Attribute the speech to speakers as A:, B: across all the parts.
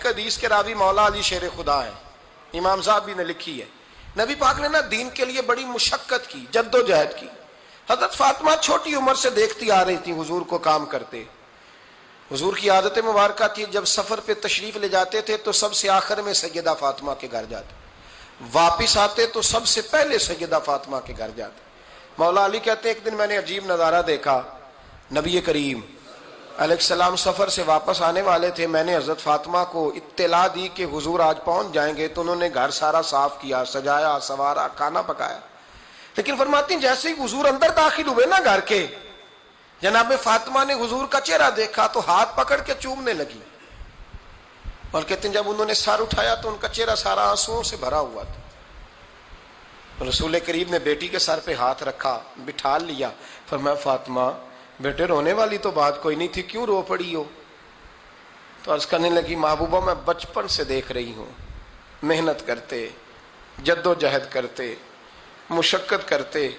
A: ایک حدیث کے راوی مولا علی شیر خدا ہے، امام صاحب نے لکھی ہے، نبی پاک نے نا دین کے لیے بڑی مشقت کی، جد و جہد کی۔ حضرت فاطمہ چھوٹی عمر سے دیکھتی آ رہی تھی حضور کو کام کرتے۔ حضور کی عادت مبارکہ تھی جب سفر پہ تشریف لے جاتے تھے تو سب سے آخر میں سیدہ فاطمہ کے گھر جاتے، واپس آتے تو سب سے پہلے سیدہ فاطمہ کے گھر جاتے۔ مولا علی کہتے ہیں ایک دن میں نے عجیب نظارہ دیکھا، نبی کریم علیہ السلام سفر سے واپس آنے والے تھے، میں نے حضرت فاطمہ کو اطلاع دی کہ حضور آج پہنچ جائیں گے، تو انہوں نے گھر سارا صاف کیا، سجایا، سوارا، کھانا پکایا۔ لیکن فرماتی ہیں جیسے ہی حضور اندر داخل ہوئے نا گھر کے، جناب فاطمہ نے حضور کا چہرہ دیکھا تو ہاتھ پکڑ کے چومنے لگی، اور کہتے ہیں جب انہوں نے سر اٹھایا تو ان کا چہرہ سارا آنسوؤں سے بھرا ہوا تھا۔ رسول کریم نے بیٹی کے سر پہ ہاتھ رکھا، بٹھا لیا، فرمایا فاطمہ بیٹے رونے والی تو بات کوئی نہیں تھی، کیوں رو پڑی ہو؟ تو عرض کرنے لگی محبوبہ میں بچپن سے دیکھ رہی ہوں، محنت کرتے، جد و جہد کرتے، مشقت کرتے،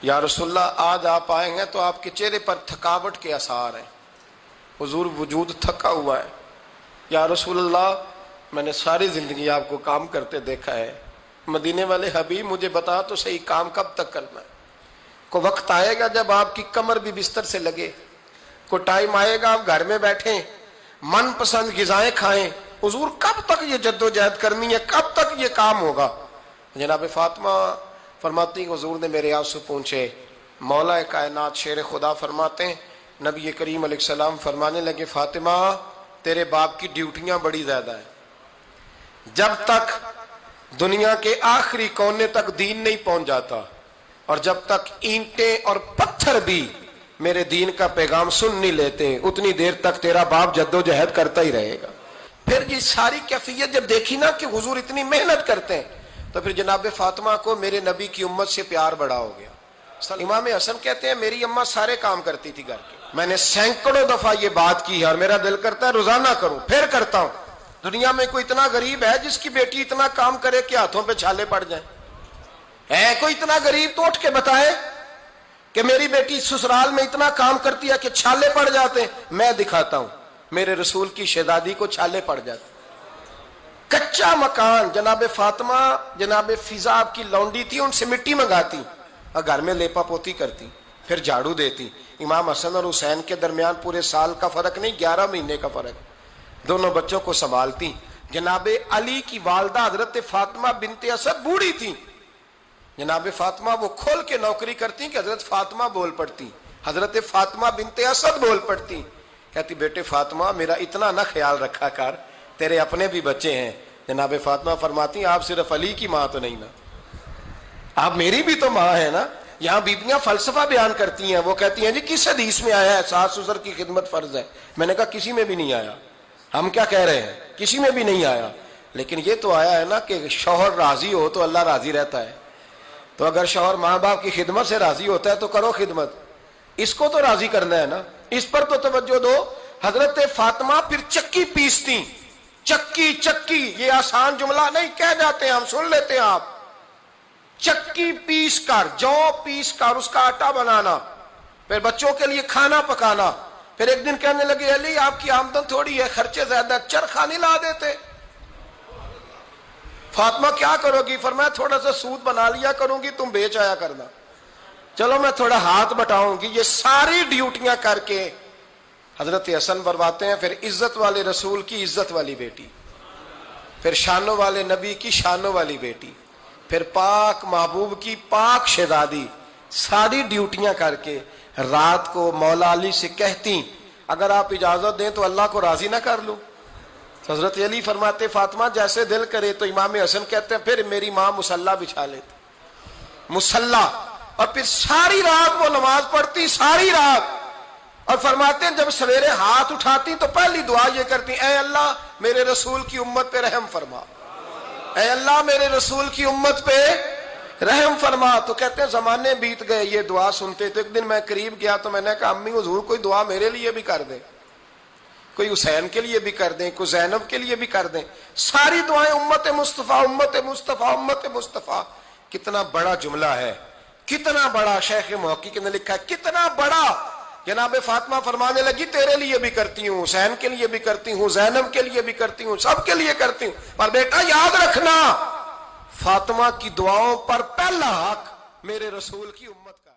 A: یا رسول اللہ آج آپ آئے ہیں تو آپ کے چہرے پر تھکاوٹ کے آثار ہیں، حضور وجود تھکا ہوا ہے۔ یا رسول اللہ میں نے ساری زندگی آپ کو کام کرتے دیکھا ہے، مدینے والے حبیب مجھے بتا تو صحیح کام کب تک کرنا ہے؟ کو وقت آئے گا جب آپ کی کمر بھی بستر سے لگے، کو ٹائم آئے گا آپ گھر میں بیٹھیں، من پسند غذائیں کھائیں، حضور کب تک یہ جد و جہد کرنی ہے، کب تک یہ کام ہوگا؟ جناب فاطمہ فرماتی حضور نے میرے آنسو پونچھے۔ مولا کائنات شیر خدا فرماتے ہیں نبی کریم علیہ السلام فرمانے لگے فاطمہ تیرے باپ کی ڈیوٹیاں بڑی زیادہ ہیں، جب تک دنیا کے آخری کونے تک دین نہیں پہنچ جاتا، اور جب تک اینٹیں اور پتھر بھی میرے دین کا پیغام سن نہیں لیتے، اتنی دیر تک تیرا باپ جد و جہد کرتا ہی رہے گا۔ پھر یہ ساری کیفیت جب دیکھی نا کہ حضور اتنی محنت کرتے ہیں، تو پھر جناب فاطمہ کو میرے نبی کی امت سے پیار بڑا ہو گیا۔ امام حسن کہتے ہیں میری اماں سارے کام کرتی تھی گھر کے، میں نے سینکڑوں دفعہ یہ بات کی ہے اور میرا دل کرتا ہے روزانہ کروں، پھر کرتا ہوں۔ دنیا میں کوئی اتنا غریب ہے جس کی بیٹی اتنا کام کرے کہ ہاتھوں پہ چھالے پڑ جائیں؟ ہے کوئی اتنا غریب تو اٹھ کے بتائے کہ میری بیٹی سسرال میں اتنا کام کرتی ہے کہ چھالے پڑ جاتے ہیں؟ میں دکھاتا ہوں، میرے رسول کی شہزادی کو چھالے پڑ جاتے۔ کچا مکان، جناب فاطمہ جناب فضا آپ کی لونڈی تھی، ان سے مٹی منگاتی اور گھر میں لیپا پوتی کرتی، پھر جھاڑو دیتی۔ امام حسن اور حسین کے درمیان پورے سال کا فرق نہیں، 11 مہینے کا فرق، دونوں بچوں کو سنبھالتی۔ جناب علی کی والدہ حضرت فاطمہ بنت اسد بوڑھی تھی، جناب فاطمہ وہ کھول کے نوکری کرتی کہ حضرت فاطمہ بول پڑتی، حضرت فاطمہ بنت اسد بول پڑتی، کہتی بیٹے فاطمہ میرا اتنا نہ خیال رکھا کر، تیرے اپنے بھی بچے ہیں۔ جناب فاطمہ فرماتی آپ صرف علی کی ماں تو نہیں نا، آپ میری بھی تو ماں ہے نا۔ یہاں بیبیاں فلسفہ بیان کرتی ہیں، وہ کہتی ہیں جی کس حدیث میں آیا ہے ساس سسر کی خدمت فرض ہے؟ میں نے کہا کسی میں بھی نہیں آیا، ہم کیا کہہ رہے ہیں، کسی میں بھی نہیں آیا، لیکن یہ تو آیا ہے نا کہ شوہر راضی ہو تو اللہ راضی رہتا ہے۔ تو اگر شوہر ماں باپ کی خدمت سے راضی ہوتا ہے تو کرو خدمت، اس کو تو راضی کرنا ہے نا، اس پر تو توجہ دو۔ حضرت فاطمہ پھر چکی پیستی، چکی چکی یہ آسان جملہ نہیں، کہہ جاتے ہیں ہم، سن لیتے ہیں آپ، چکی پیس کر، جو پیس کر اس کا آٹا بنانا، پھر بچوں کے لیے کھانا پکانا۔ پھر ایک دن کہنے لگے علی آپ کی آمدن تھوڑی ہے، خرچے زیادہ، چرخہ نہیں لا دیتے؟ فاطمہ کیا کرو گی؟ فرمایا تھوڑا سا سود بنا لیا کروں گی، تم بیچ آیا کرنا، چلو میں تھوڑا ہاتھ بٹاؤں گی۔ یہ ساری ڈیوٹیاں کر کے حضرت حسن برواتے ہیں، پھر عزت والے رسول کی عزت والی بیٹی، پھر شانوں والے نبی کی شانوں والی بیٹی، پھر پاک محبوب کی پاک شہزادی، ساری ڈیوٹیاں کر کے رات کو مولا علی سے کہتی اگر آپ اجازت دیں تو اللہ کو راضی نہ کر لوں؟ حضرت علی فرماتے فاطمہ جیسے دل کرے۔ تو امام حسن کہتے ہیں پھر میری ماں مصلی بچھا لیتی، مصلی، اور پھر ساری رات وہ نماز پڑھتی، ساری رات، اور فرماتے ہیں جب سویرے ہاتھ اٹھاتی تو پہلی دعا یہ کرتی اے اللہ میرے رسول کی امت پہ رحم فرما، اے اللہ میرے رسول کی امت پہ رحم فرما۔ تو کہتے ہیں زمانے بیت گئے یہ دعا سنتے، تو ایک دن میں قریب گیا تو میں نے کہا امی حضور کوئی دعا میرے لیے بھی کر دیں، کوئی حسین کے لیے بھی کر دیں، کوئی زینب کے لیے بھی کر دیں۔ ساری دعائیں امت مصطفیٰ امت مصطفیٰ امت مصطفیٰ۔ کتنا بڑا جملہ ہے، کتنا بڑا، شیخ محقق نے لکھا ہے کتنا بڑا جناب فاطمہ فرمانے لگی تیرے لیے بھی کرتی ہوں، حسین کے لیے بھی کرتی ہوں، زینب کے لیے بھی کرتی ہوں، سب کے لیے کرتی ہوں، پر بیٹا یاد رکھنا فاطمہ کی دعاؤں پر پہلا حق میرے رسول کی امت کا